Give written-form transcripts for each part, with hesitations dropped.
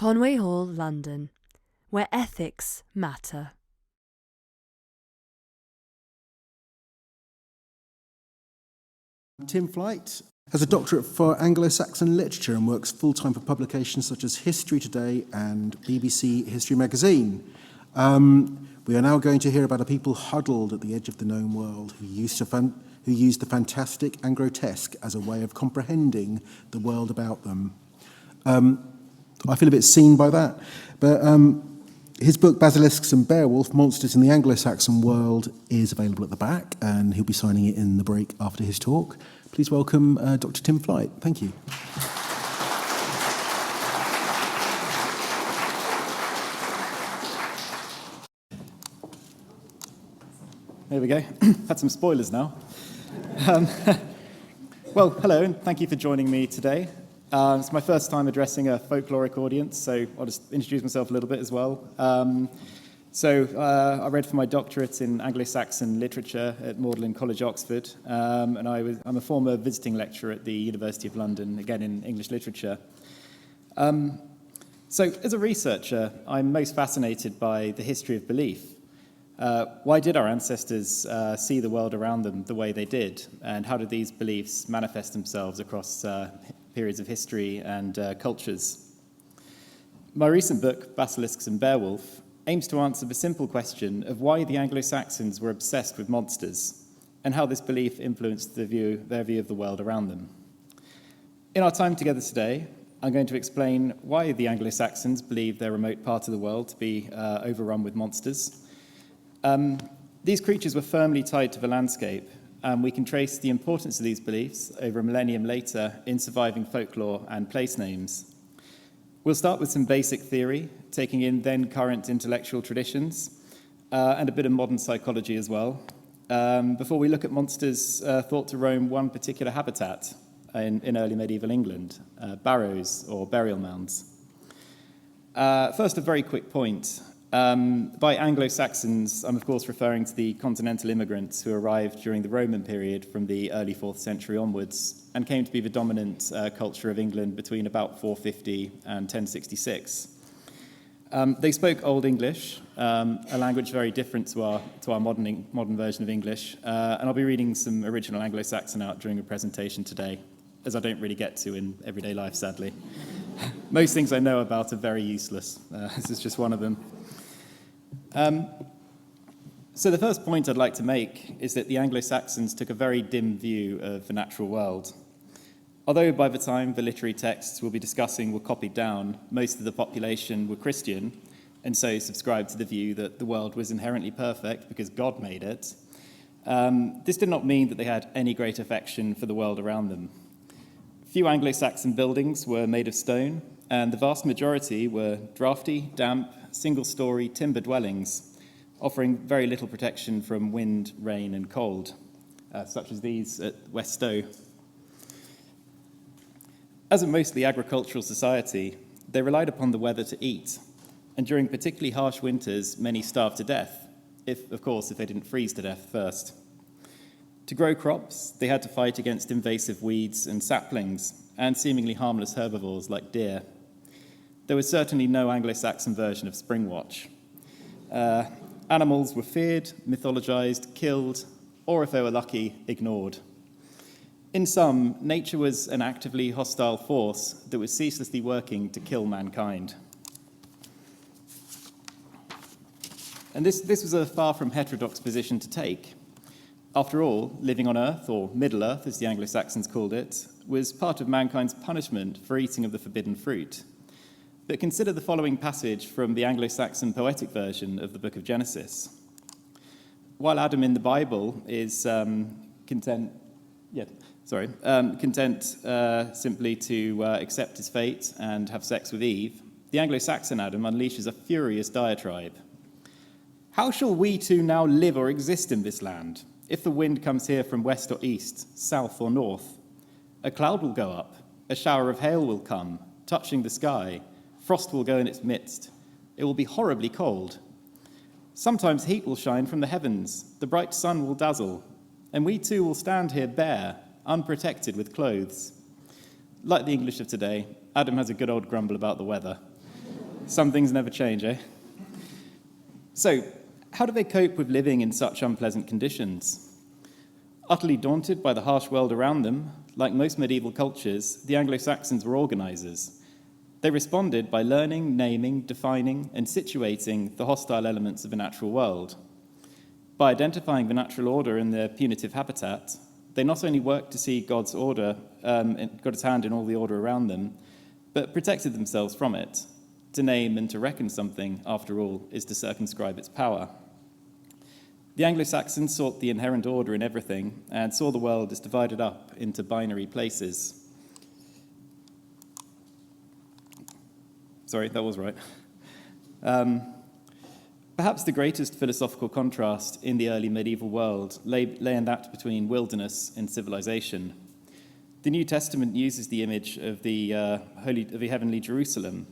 Conway Hall, London, where ethics matter. Tim Flight has a doctorate for Anglo-Saxon literature and works full-time for publications such as History Today and BBC History Magazine. We are now going to hear about a people huddled at the edge of the known world who used the fantastic and grotesque as a way of comprehending the world about them. I feel a bit seen by that, but his book Basilisks and Beowulf, Monsters in the Anglo-Saxon World, is available at the back, and he'll be signing it in the break after his talk. Please welcome Dr. Tim Flight. Thank you. There we go. Had some spoilers now. Well, hello, and thank you for joining me today. It's my first time addressing a folkloric audience, so I'll just introduce myself a little bit as well. I read for my doctorate in Anglo-Saxon literature at Magdalen College, Oxford, and I'm a former visiting lecturer at the University of London, again in English literature. So as a researcher, I'm most fascinated by the history of belief. Why did our ancestors see the world around them the way they did, and how did these beliefs manifest themselves across periods of history and cultures? My recent book, Basilisks and Beowulf, aims to answer the simple question of why the Anglo-Saxons were obsessed with monsters and how this belief influenced their view of the world around them. In our time together today, I'm going to explain why the Anglo-Saxons believed their remote part of the world to be overrun with monsters. These creatures were firmly tied to the landscape, and we can trace the importance of these beliefs over a millennium later in surviving folklore and place names. We'll start with some basic theory, taking in then current intellectual traditions, and a bit of modern psychology as well, before we look at monsters thought to roam one particular habitat in early medieval England, barrows or burial mounds. First, a very quick point. By Anglo-Saxons, I'm of course referring to the continental immigrants who arrived during the Roman period from the early 4th century onwards and came to be the dominant culture of England between about 450 and 1066. They spoke Old English, a language very different to our modern version of English, and I'll be reading some original Anglo-Saxon out during the presentation today, as I don't really get to in everyday life, sadly. Most things I know about are very useless. This is just one of them. So the first point I'd like to make is that the Anglo-Saxons took a very dim view of the natural world. Although by the time the literary texts we'll be discussing were copied down, most of the population were Christian, and so subscribed to the view that the world was inherently perfect because God made it. This did not mean that they had any great affection for the world around them. Few Anglo-Saxon buildings were made of stone, and the vast majority were drafty, damp, single-story timber dwellings, offering very little protection from wind, rain, and cold, such as these at West Stow. As a mostly agricultural society, they relied upon the weather to eat, and during particularly harsh winters, many starved to death, if they didn't freeze to death first. To grow crops, they had to fight against invasive weeds and saplings, and seemingly harmless herbivores like deer. There was certainly no Anglo-Saxon version of Springwatch. Animals were feared, mythologized, killed, or if they were lucky, ignored. In sum, nature was an actively hostile force that was ceaselessly working to kill mankind. And this was a far from heterodox position to take. After all, living on Earth, or Middle Earth as the Anglo-Saxons called it, was part of mankind's punishment for eating of the forbidden fruit. But consider the following passage from the Anglo-Saxon poetic version of the book of Genesis. While Adam in the Bible is content simply to accept his fate and have sex with Eve, the Anglo-Saxon Adam unleashes a furious diatribe. How shall we two now live or exist in this land, if the wind comes here from west or east, south or north? A cloud will go up, a shower of hail will come, touching the sky, frost will go in its midst. It will be horribly cold. Sometimes heat will shine from the heavens, the bright sun will dazzle, and we too will stand here bare, unprotected with clothes. Like the English of today, Adam has a good old grumble about the weather. Some things never change, eh? So, how do they cope with living in such unpleasant conditions? Utterly daunted by the harsh world around them, like most medieval cultures, the Anglo-Saxons were organizers. They responded by learning, naming, defining, and situating the hostile elements of a natural world. By identifying the natural order in their punitive habitat, they not only worked to see God's order, God's hand in all the order around them, but protected themselves from it. To name and to reckon something, after all, is to circumscribe its power. The Anglo-Saxons sought the inherent order in everything and saw the world as divided up into binary places. Sorry, that was right. Perhaps the greatest philosophical contrast in the early medieval world lay in that between wilderness and civilization. The New Testament uses the image of the heavenly Jerusalem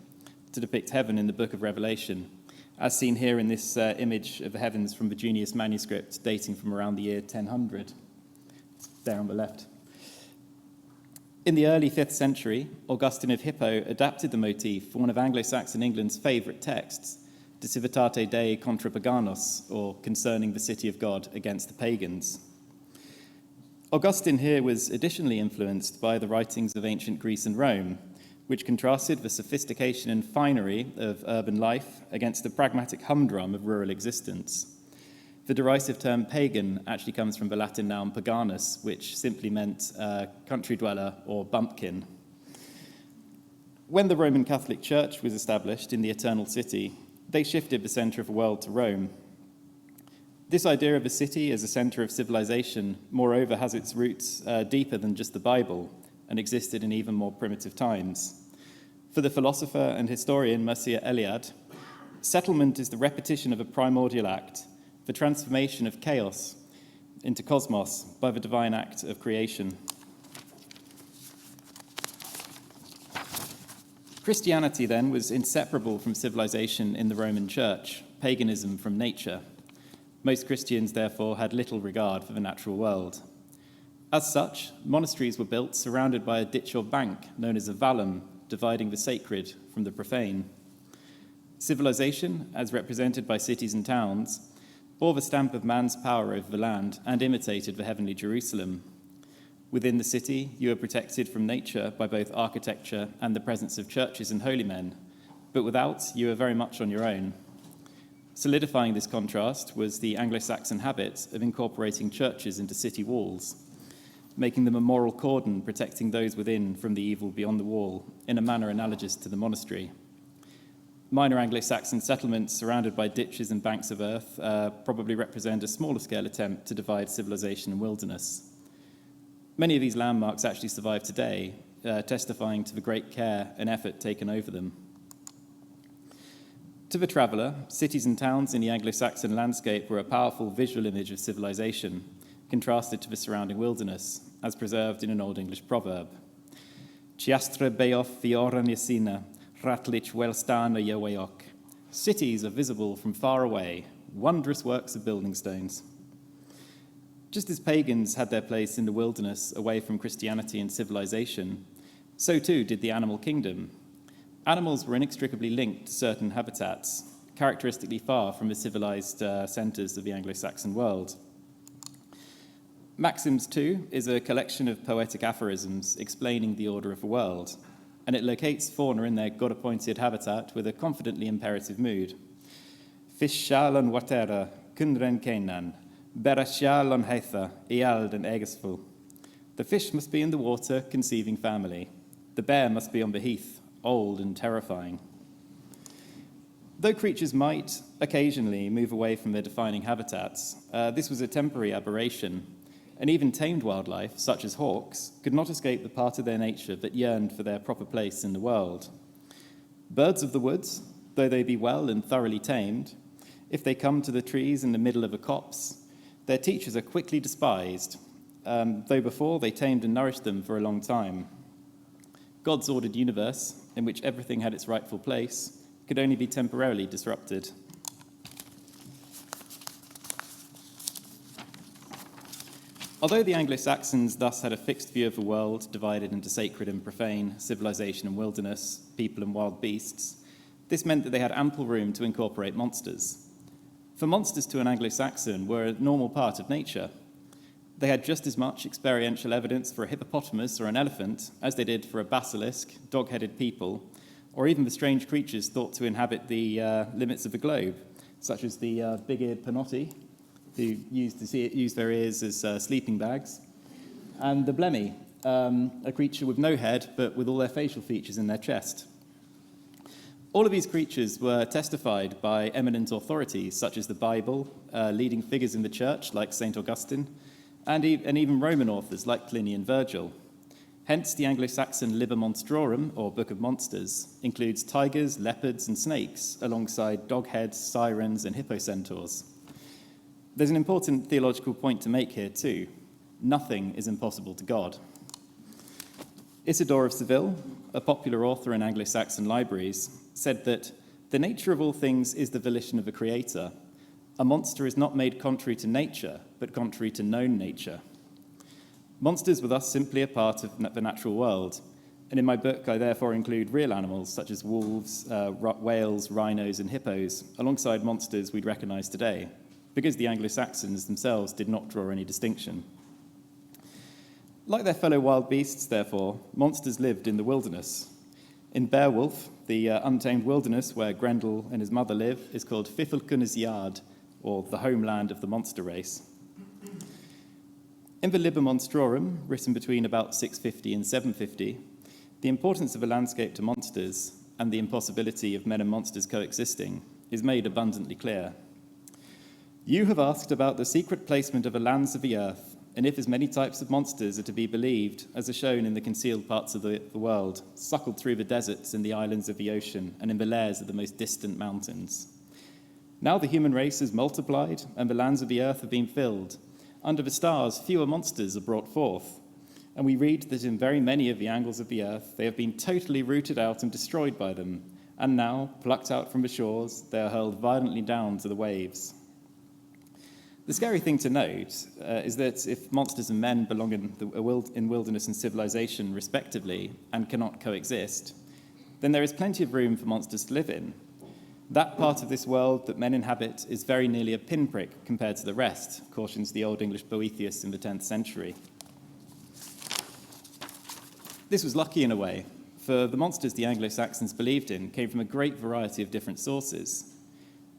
to depict heaven in the book of Revelation, as seen here in this image of the heavens from the Junius manuscript dating from around the year 1000. It's there on the left. In the early 5th century, Augustine of Hippo adapted the motif for one of Anglo-Saxon England's favourite texts, De Civitate Dei contra Paganos, or Concerning the City of God against the Pagans. Augustine here was additionally influenced by the writings of ancient Greece and Rome, which contrasted the sophistication and finery of urban life against the pragmatic humdrum of rural existence. The derisive term pagan actually comes from the Latin noun paganus, which simply meant country dweller or bumpkin. When the Roman Catholic Church was established in the Eternal City, they shifted the centre of the world to Rome. This idea of a city as a centre of civilization, moreover, has its roots deeper than just the Bible, and existed in even more primitive times. For the philosopher and historian Mircea Eliade, settlement is the repetition of a primordial act, the transformation of chaos into cosmos by the divine act of creation. Christianity, then, was inseparable from civilization in the Roman Church, paganism from nature. Most Christians, therefore, had little regard for the natural world. As such, monasteries were built surrounded by a ditch or bank known as a vallum, dividing the sacred from the profane. Civilization, as represented by cities and towns, bore the stamp of man's power over the land and imitated the heavenly Jerusalem. Within the city, you were protected from nature by both architecture and the presence of churches and holy men, but without, you were very much on your own. Solidifying this contrast was the Anglo-Saxon habit of incorporating churches into city walls, making them a moral cordon protecting those within from the evil beyond the wall, in a manner analogous to the monastery. Minor Anglo-Saxon settlements surrounded by ditches and banks of earth probably represent a smaller scale attempt to divide civilization and wilderness. Many of these landmarks actually survive today, testifying to the great care and effort taken over them. To the traveller, cities and towns in the Anglo-Saxon landscape were a powerful visual image of civilization, contrasted to the surrounding wilderness, as preserved in an Old English proverb. Ciastre Beowulf Fioranisina, Ratlich Wellstana Yewayok. Cities are visible from far away, wondrous works of building stones. Just as pagans had their place in the wilderness away from Christianity and civilization, so too did the animal kingdom. Animals were inextricably linked to certain habitats, characteristically far from the civilized centres of the Anglo-Saxon world. Maxims, too, is a collection of poetic aphorisms explaining the order of the world, and it locates fauna in their God-appointed habitat with a confidently imperative mood. Fish shall on watera, kunren keinan, bera shall on heitha, iald and egesful. The fish must be in the water, conceiving family. The bear must be on the heath, old and terrifying. Though creatures might occasionally move away from their defining habitats, this was a temporary aberration, and even tamed wildlife, such as hawks, could not escape the part of their nature that yearned for their proper place in the world. Birds of the woods, though they be well and thoroughly tamed, if they come to the trees in the middle of a copse, their teachers are quickly despised, though before they tamed and nourished them for a long time. God's ordered universe, in which everything had its rightful place, could only be temporarily disrupted. Although the Anglo-Saxons thus had a fixed view of the world, divided into sacred and profane, civilization and wilderness, people and wild beasts, This meant that they had ample room to incorporate monsters. For monsters to an Anglo-Saxon were a normal part of nature. They had just as much experiential evidence for a hippopotamus or an elephant as they did for a basilisk, dog-headed people, or even the strange creatures thought to inhabit the limits of the globe, such as the big-eared panotti, who use their ears as sleeping bags, and the blemmy, a creature with no head but with all their facial features in their chest. All of these creatures were testified by eminent authorities such as the Bible, leading figures in the church like St. Augustine, and even Roman authors like Pliny and Virgil. Hence, the Anglo-Saxon Liber Monstrorum, or Book of Monsters, includes tigers, leopards, and snakes, alongside dog-heads, sirens, and hippocentaurs. There's an important theological point to make here too. Nothing is impossible to God. Isidore of Seville, a popular author in Anglo-Saxon libraries, said that the nature of all things is the volition of a creator. A monster is not made contrary to nature, but contrary to known nature. Monsters were thus simply a part of the natural world, and in my book I therefore include real animals such as wolves, whales, rhinos, and hippos, alongside monsters we'd recognise today, because the Anglo-Saxons themselves did not draw any distinction. Like their fellow wild beasts, therefore, monsters lived in the wilderness. In Beowulf, the untamed wilderness where Grendel and his mother live is called Fifelkunnes Yard, or the homeland of the monster race. In the Liber Monstrorum, written between about 650 and 750, the importance of a landscape to monsters and the impossibility of men and monsters coexisting is made abundantly clear. You have asked about the secret placement of the lands of the earth, and if as many types of monsters are to be believed as are shown in the concealed parts of the world, suckled through the deserts and the islands of the ocean and in the lairs of the most distant mountains. Now the human race has multiplied and the lands of the earth have been filled. Under the stars, fewer monsters are brought forth, and we read that in very many of the angles of the earth they have been totally rooted out and destroyed by them, and now, plucked out from the shores, they are hurled violently down to the waves. The scary thing to note is that if monsters and men belong in wilderness and civilization respectively and cannot coexist, then there is plenty of room for monsters to live in. That part of this world that men inhabit is very nearly a pinprick compared to the rest, cautions the Old English Boethius in the 10th century. This was lucky in a way, for the monsters the Anglo-Saxons believed in came from a great variety of different sources.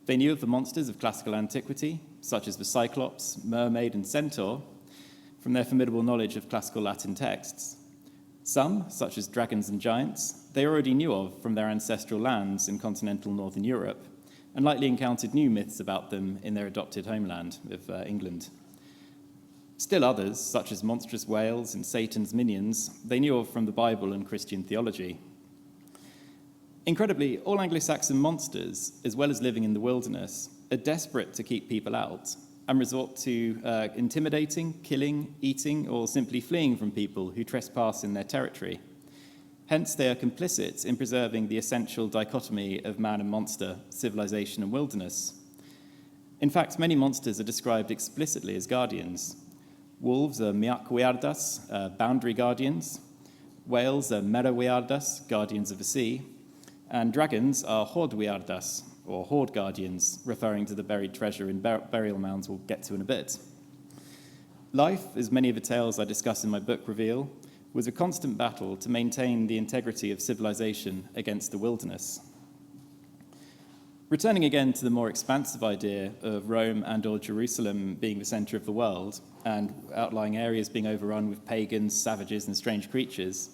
They knew of the monsters of classical antiquity, such as the Cyclops, Mermaid, and Centaur, from their formidable knowledge of classical Latin texts. Some, such as dragons and giants, they already knew of from their ancestral lands in continental northern Europe, and likely encountered new myths about them in their adopted homeland of England. Still others, such as monstrous whales and Satan's minions, they knew of from the Bible and Christian theology. Incredibly, all Anglo-Saxon monsters, as well as living in the wilderness, are desperate to keep people out and resort to intimidating, killing, eating, or simply fleeing from people who trespass in their territory. Hence, they are complicit in preserving the essential dichotomy of man and monster, civilization and wilderness. In fact, many monsters are described explicitly as guardians. Wolves are miakweardas, boundary guardians. Whales are meraweardas, guardians of the sea. And dragons are hordweardas, or horde guardians, referring to the buried treasure in burial mounds we'll get to in a bit. Life, as many of the tales I discuss in my book reveal, was a constant battle to maintain the integrity of civilization against the wilderness. Returning again to the more expansive idea of Rome and or Jerusalem being the center of the world and outlying areas being overrun with pagans, savages, and strange creatures,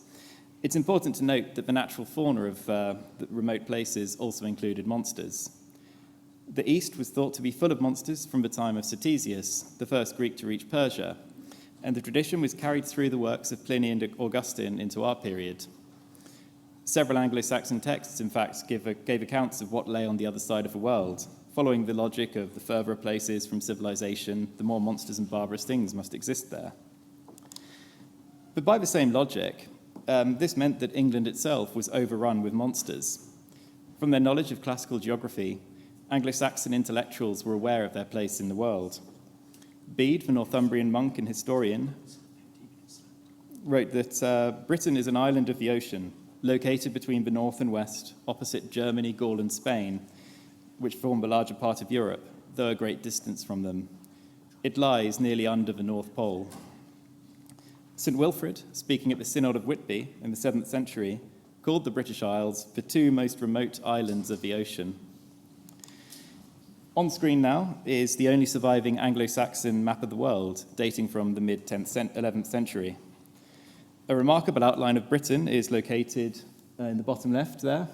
it's important to note that the natural fauna of the remote places also included monsters. The East was thought to be full of monsters from the time of Ctesias, the first Greek to reach Persia, and the tradition was carried through the works of Pliny and Augustine into our period. Several Anglo-Saxon texts, in fact, gave accounts of what lay on the other side of the world, following the logic of the further places from civilization, the more monsters and barbarous things must exist there. But by the same logic, this meant that England itself was overrun with monsters. From their knowledge of classical geography, Anglo-Saxon intellectuals were aware of their place in the world. Bede, the Northumbrian monk and historian, wrote that Britain is an island of the ocean, located between the north and west, opposite Germany, Gaul, and Spain, which form the larger part of Europe, though a great distance from them. It lies nearly under the North Pole. St. Wilfrid, speaking at the Synod of Whitby in the 7th century, called the British Isles the two most remote islands of the ocean. On screen now is the only surviving Anglo-Saxon map of the world, dating from the mid-11th century. A remarkable outline of Britain is located in the bottom left there,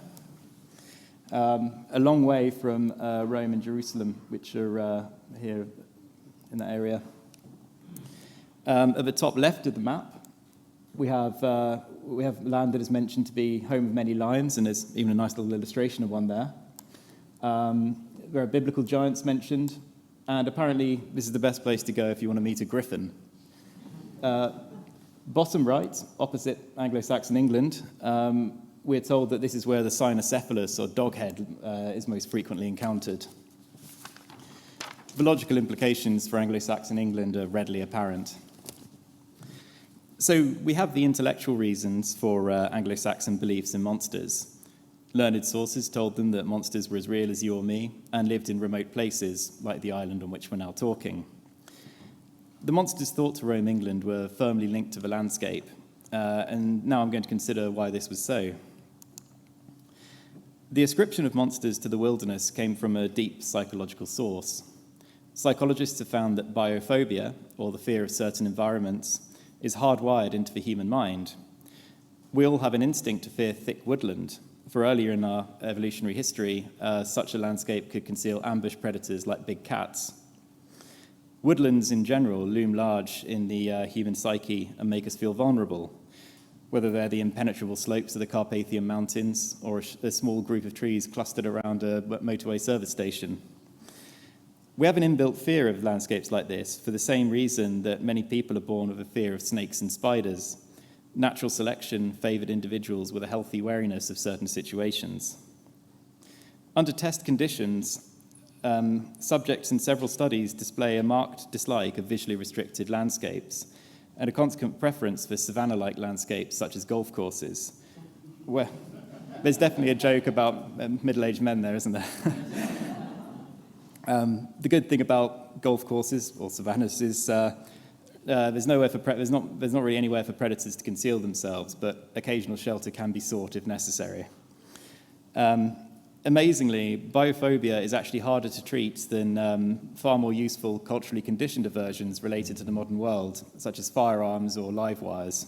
a long way from Rome and Jerusalem, which are here in that area. At the top left of the map, we have land that is mentioned to be home of many lions, and there's even a nice little illustration of one there. There are biblical giants mentioned, and apparently this is the best place to go if you want to meet a griffin. Bottom right, opposite Anglo-Saxon England, we're told that this is where the cynocephalus, or doghead, is most frequently encountered. The logical implications for Anglo-Saxon England are readily apparent. So we have the intellectual reasons for Anglo-Saxon beliefs in monsters. Learned sources told them that monsters were as real as you or me and lived in remote places, like the island on which we're now talking. The monsters thought to roam England were firmly linked to the landscape, and now I'm going to consider why this was so. The ascription of monsters to the wilderness came from a deep psychological source. Psychologists have found that biophobia, or the fear of certain environments, is hardwired into the human mind. We all have an instinct to fear thick woodland, for earlier in our evolutionary history, such a landscape could conceal ambush predators like big cats. Woodlands in general loom large in the human psyche and make us feel vulnerable, whether they're the impenetrable slopes of the Carpathian Mountains or a small group of trees clustered around a motorway service station. We have an inbuilt fear of landscapes like this for the same reason that many people are born with a fear of snakes and spiders. Natural selection favored individuals with a healthy wariness of certain situations. Under test conditions, subjects in several studies display a marked dislike of visually restricted landscapes and a consequent preference for savanna-like landscapes such as golf courses. Well, there's definitely a joke about middle-aged men there, isn't there? The good thing about golf courses or savannas is there's not really anywhere for predators to conceal themselves, but occasional shelter can be sought if necessary. Amazingly, biophobia is actually harder to treat than far more useful culturally conditioned aversions related to the modern world, such as firearms or live wires.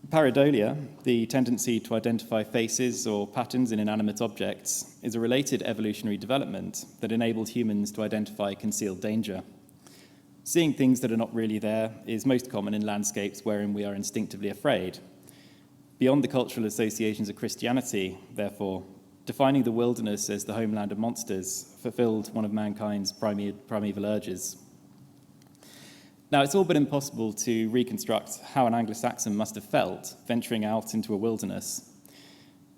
Pareidolia, the tendency to identify faces or patterns in inanimate objects, is a related evolutionary development that enabled humans to identify concealed danger. Seeing things that are not really there is most common in landscapes wherein we are instinctively afraid. Beyond the cultural associations of Christianity, therefore, defining the wilderness as the homeland of monsters fulfilled one of mankind's primeval urges. Now, it's all but impossible to reconstruct how an Anglo-Saxon must have felt venturing out into a wilderness.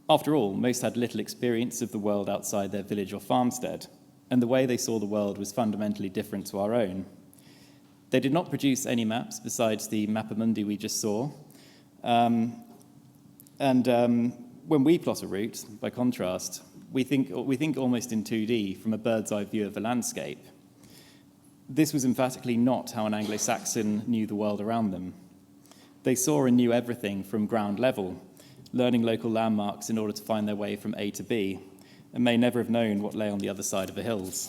After all, most had little experience of the world outside their village or farmstead, and the way they saw the world was fundamentally different to our own. They did not produce any maps besides the Mappamundi we just saw, when we plot a route, by contrast, we think almost in 2D from a bird's eye view of the landscape. This was emphatically not how an Anglo-Saxon knew the world around them. They saw and knew everything from ground level, learning local landmarks in order to find their way from A to B, and may never have known what lay on the other side of the hills.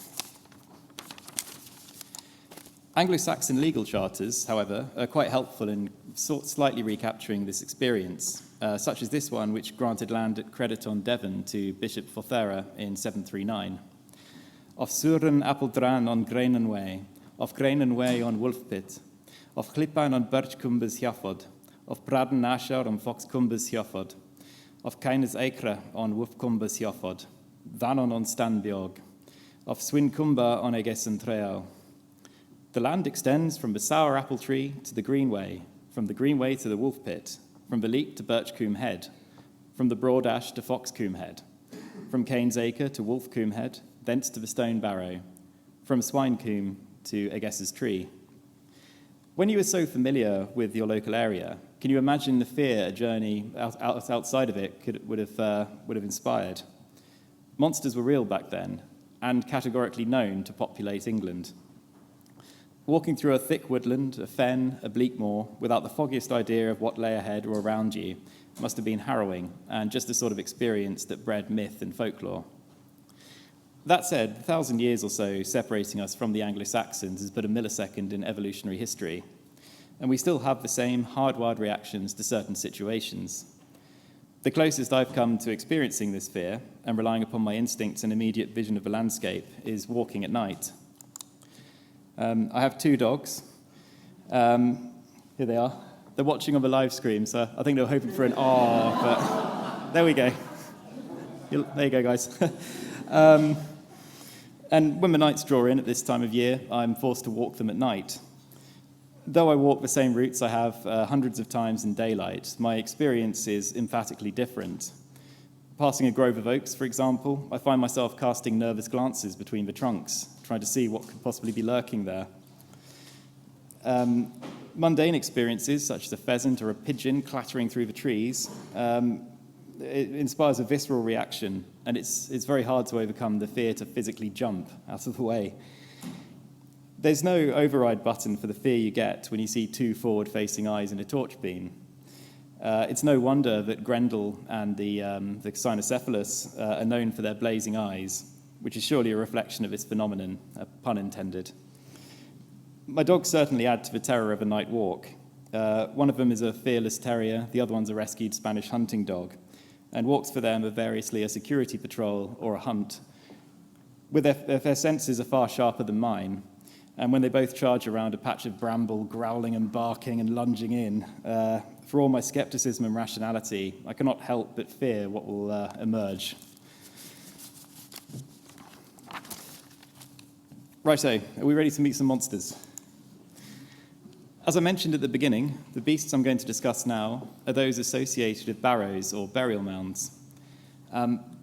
Anglo-Saxon legal charters, however, are quite helpful in slightly recapturing this experience, such as this one, which granted land at Crediton, Devon, to Bishop Fortean in 739. Of Suren Appeldran on Greinenway, of Greinenway on Wolfpit, of Klippan on Birchcumbers Hjafod, of Braden Ashar on Foxcumbers Hjafod, of Keines Acre on Wolfcumbers Hjafod, Vanon on Stanbjorg, of Swincumber on Egesen Treau. The land extends from the sour apple tree to the Greenway, from the Greenway to the Wolf Pit, from the Leek to Birchcombe Head, from the Broad Ash to Foxcombe Head, from Cain's Acre to Wolfcombe Head, thence to the Stone Barrow, from Swinecombe to Eges's Tree. When you are so familiar with your local area, can you imagine the fear a journey outside of it would have inspired? Monsters were real back then, and categorically known to populate England. Walking through a thick woodland, a fen, a bleak moor, without the foggiest idea of what lay ahead or around you, must have been harrowing, and just the sort of experience that bred myth and folklore. That said, 1,000 years or so separating us from the Anglo-Saxons is but a millisecond in evolutionary history, and we still have the same hardwired reactions to certain situations. The closest I've come to experiencing this fear, and relying upon my instincts and immediate vision of the landscape, is walking at night. I have 2 dogs. Here they are. They're watching on the live stream, so I think they were hoping for an but there we go. There you go, guys. And when the nights draw in at this time of year, I'm forced to walk them at night. Though I walk the same routes I have hundreds of times in daylight, my experience is emphatically different. Passing a grove of oaks, for example, I find myself casting nervous glances between the trunks, trying to see what could possibly be lurking there. Mundane experiences, such as a pheasant or a pigeon clattering through the trees, it inspires a visceral reaction, and it's very hard to overcome the fear to physically jump out of the way. There's no override button for the fear you get when you see 2 forward-facing eyes in a torch beam. It's no wonder that Grendel and the cynocephalus are known for their blazing eyes, which is surely a reflection of this phenomenon, pun intended. My dogs certainly add to the terror of a night walk. One of them is a fearless terrier, the other one's a rescued Spanish hunting dog, and walks for them are variously a security patrol or a hunt. With their senses are far sharper than mine, and when they both charge around a patch of bramble, growling and barking and lunging in, for all my skepticism and rationality, I cannot help but fear what will emerge. Righto, are we ready to meet some monsters? As I mentioned at the beginning, the beasts I'm going to discuss now are those associated with barrows or burial mounds.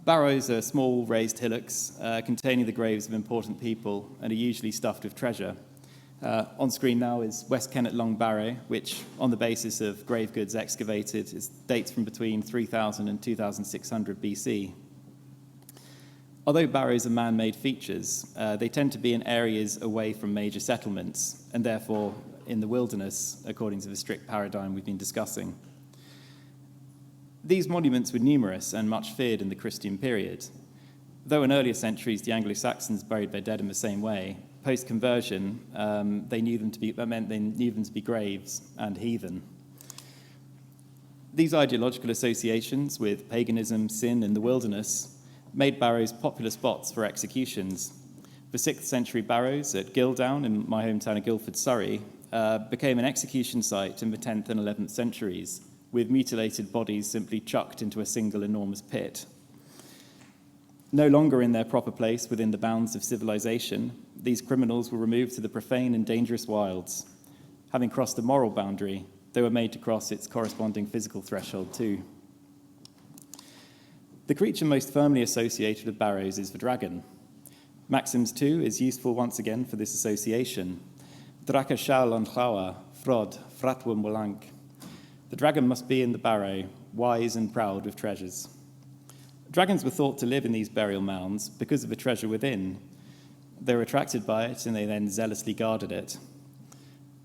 Barrows are small raised hillocks containing the graves of important people and are usually stuffed with treasure. On screen now is West Kennet Long Barrow, which, on the basis of grave goods excavated, dates from between 3000 and 2600 BC. Although barrows are man-made features, they tend to be in areas away from major settlements, and therefore in the wilderness, according to the strict paradigm we've been discussing. These monuments were numerous and much feared in the Christian period. Though in earlier centuries the Anglo-Saxons buried their dead in the same way, post-conversion they knew them to be graves and heathen. These ideological associations with paganism, sin, and the wilderness made barrows popular spots for executions. The 6th century barrows at Gildown in my hometown of Guildford, Surrey, became an execution site in the 10th and 11th centuries, with mutilated bodies simply chucked into a single enormous pit. No longer in their proper place within the bounds of civilization, these criminals were removed to the profane and dangerous wilds. Having crossed the moral boundary, they were made to cross its corresponding physical threshold too. The creature most firmly associated with barrows is the dragon. Maxims 2 is useful once again for this association. Draka shall an llawa, frod, fratwum walank. The dragon must be in the barrow, wise and proud with treasures. Dragons were thought to live in these burial mounds because of the treasure within. They were attracted by it, and they then zealously guarded it.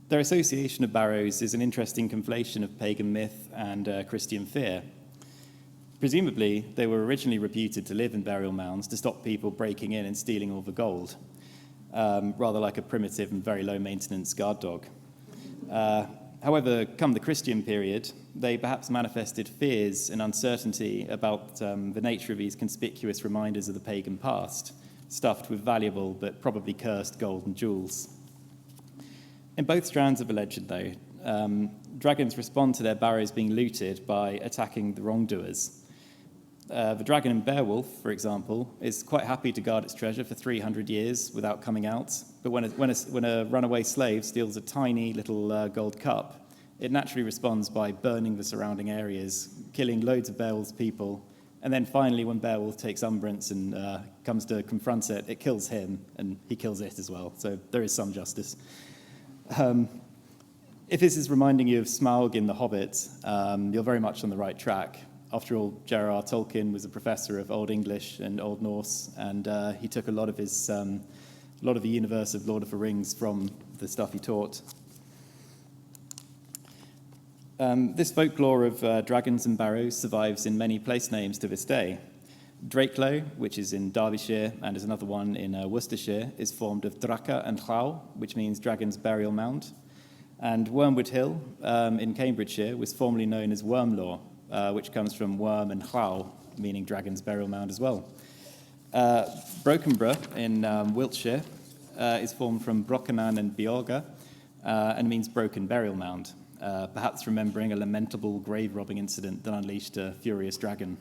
Their association of barrows is an interesting conflation of pagan myth and Christian fear. Presumably, they were originally reputed to live in burial mounds to stop people breaking in and stealing all the gold, rather like a primitive and very low-maintenance guard dog. However, come the Christian period, they perhaps manifested fears and uncertainty about the nature of these conspicuous reminders of the pagan past, stuffed with valuable but probably cursed gold and jewels. In both strands of the legend, though, dragons respond to their barrows being looted by attacking the wrongdoers. The dragon in Beowulf, for example, is quite happy to guard its treasure for 300 years without coming out, but when a runaway slave steals a tiny little gold cup, it naturally responds by burning the surrounding areas, killing loads of Beowulf's people, and then finally when Beowulf takes umbrance and comes to confront it, it kills him, and he kills it as well, so there is some justice. In If this is reminding you of Smaug in The Hobbit, you're very much on the right track. After all, J.R.R. Tolkien was a professor of Old English and Old Norse, and he took a lot of the universe of Lord of the Rings from the stuff he taught. This folklore of dragons and barrows survives in many place names to this day. Drakelow, which is in Derbyshire and is another one in Worcestershire, is formed of draka and llao, which means dragon's burial mound. And Wormwood Hill in Cambridgeshire was formerly known as Wormlaw, which comes from worm and llao, meaning dragon's burial mound as well. Brokenborough in Wiltshire is formed from brocanan and beorga and means broken burial mound, perhaps remembering a lamentable grave-robbing incident that unleashed a furious dragon.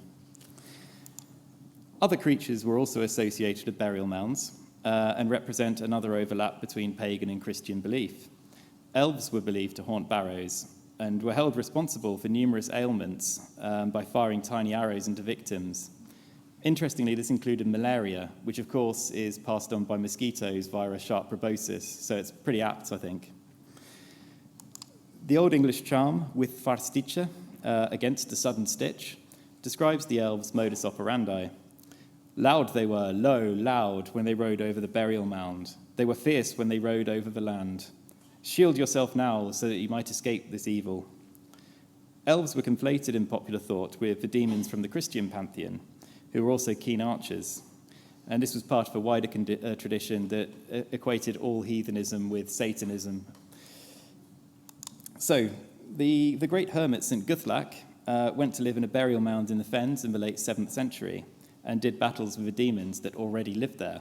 Other creatures were also associated with burial mounds and represent another overlap between pagan and Christian belief. Elves were believed to haunt barrows and were held responsible for numerous ailments by firing tiny arrows into victims. Interestingly, this included malaria, which of course is passed on by mosquitoes via a sharp proboscis, so it's pretty apt, I think. The Old English charm, with farstiche, against a sudden stitch, describes the elves' modus operandi. Loud they were, low, loud, when they rode over the burial mound. They were fierce when they rode over the land. Shield yourself now so that you might escape this evil. Elves were conflated in popular thought with the demons from the Christian pantheon, who were also keen archers. And this was part of a wider tradition that equated all heathenism with Satanism. So, the great hermit St. Guthlac went to live in a burial mound in the Fens in the late 7th century and did battles with the demons that already lived there.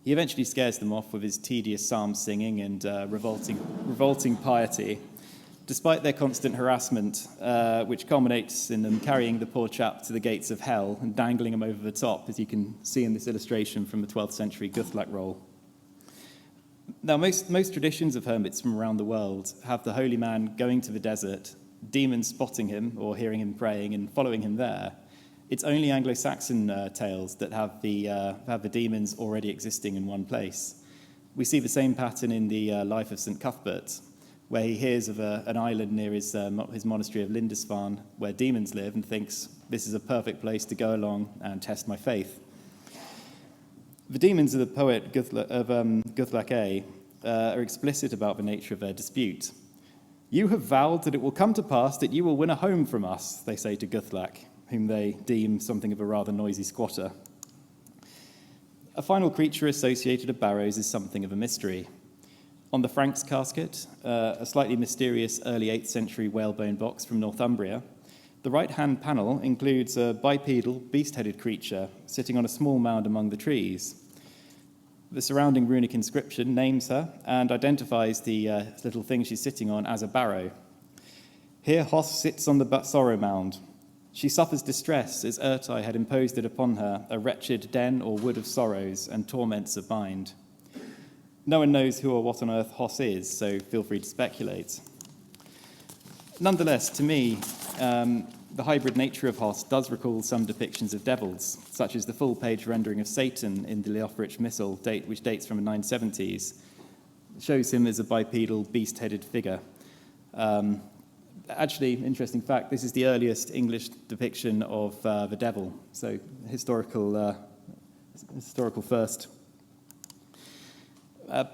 He eventually scares them off with his tedious psalm singing and revolting piety, despite their constant harassment, which culminates in them carrying the poor chap to the gates of hell and dangling him over the top, as you can see in this illustration from the 12th century Guthlac roll. Now, most traditions of hermits from around the world have the holy man going to the desert, demons spotting him or hearing him praying and following him there. It's only Anglo-Saxon tales that have the demons already existing in one place. We see the same pattern in the life of St. Cuthbert, where he hears of an island near his monastery of Lindisfarne, where demons live, and thinks, this is a perfect place to go along and test my faith. The demons of the poet Guthlac A are explicit about the nature of their dispute. You have vowed that it will come to pass that you will win a home from us, they say to Guthlac, whom they deem something of a rather noisy squatter. A final creature associated with barrows is something of a mystery. On the Franks casket, a slightly mysterious early 8th century whalebone box from Northumbria, the right-hand panel includes a bipedal, beast-headed creature sitting on a small mound among the trees. The surrounding runic inscription names her and identifies the little thing she's sitting on as a barrow. Here Hos sits on the sorrow mound. She suffers distress as Urtai had imposed it upon her, a wretched den or wood of sorrows and torments of mind. No one knows who or what on earth Hos is, so feel free to speculate. Nonetheless, to me, the hybrid nature of Hos does recall some depictions of devils, such as the full-page rendering of Satan in the Leofrich Missal, which dates from the 970s. It shows him as a bipedal, beast-headed figure. Actually, interesting fact, this is the earliest English depiction of the devil, so historical first.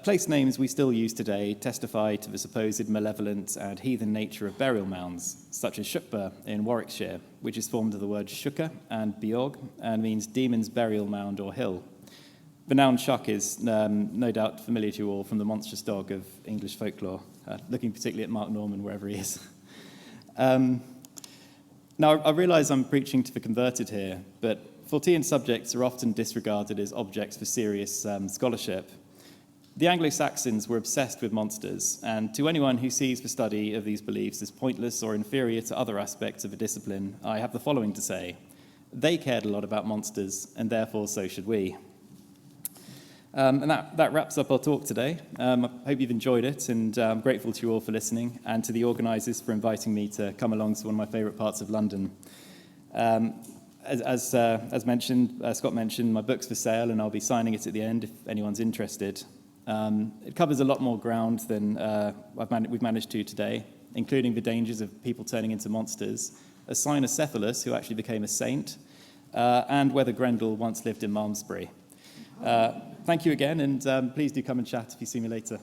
Place names we still use today testify to the supposed malevolent and heathen nature of burial mounds, such as Shukba in Warwickshire, which is formed of the words shuka and beorg and means demon's burial mound or hill. The noun Shuk is no doubt familiar to you all from the monstrous dog of English folklore, looking particularly at Mark Norman wherever he is. Now, I realise I'm preaching to the converted here, but Fortean subjects are often disregarded as objects for serious scholarship. The Anglo-Saxons were obsessed with monsters, and to anyone who sees the study of these beliefs as pointless or inferior to other aspects of a discipline, I have the following to say. They cared a lot about monsters, and therefore so should we. And that wraps up our talk today. I hope you've enjoyed it, and I'm grateful to you all for listening, and to the organisers for inviting me to come along to one of my favourite parts of London. As mentioned, Scott mentioned, my book's for sale, and I'll be signing it at the end if anyone's interested. It covers a lot more ground than we've managed to today, including the dangers of people turning into monsters, a cynocephalus who actually became a saint, and whether Grendel once lived in Malmesbury. Thank you again, and please do come and chat if you see me later.